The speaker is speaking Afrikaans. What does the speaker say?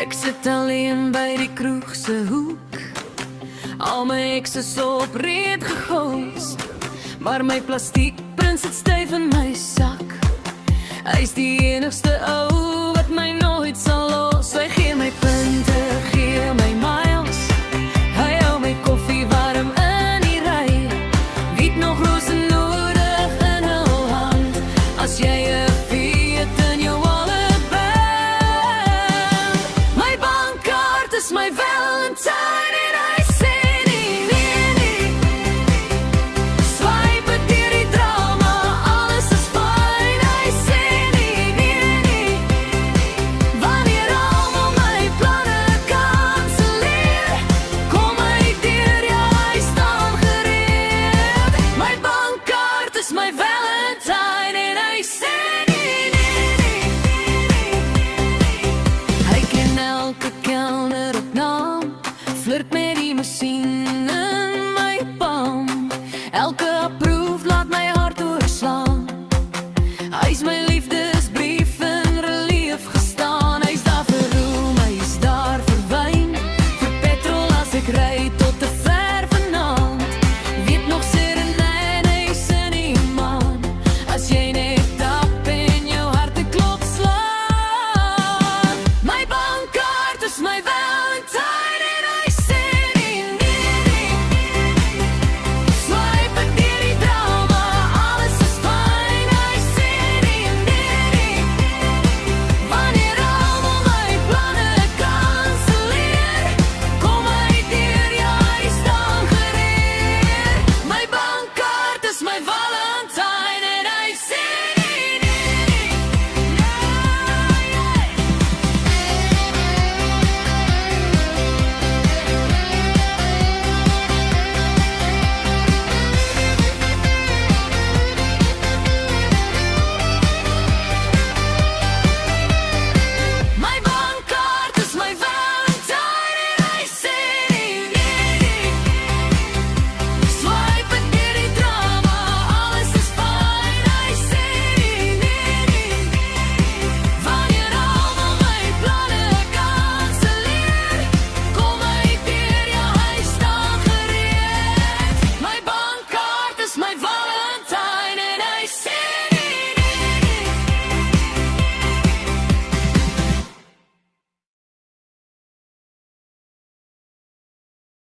Ek sit alleen by die kroeg se hoek. Al my eks is op reed gegoois, maar my plastiekprins sit styf in my sak. Hy is die enigste ou wat my nooit sal los. Hy gee my punte, gee my miles. Hy hou my koffie warm in die ry. Wie het nog rose nodig in hul hand, as jy 'n Fiat in jou wallet band. My bankkaart is my Valentine en hy sê nee, nee, nee. Swipe het deur die drama, alles is fyn. Hy sê nee, nee, nee. Wanneer almal my planne kanselleer, kom hy deur, ja, hy staan gereed. My bankkaart is my Valentine.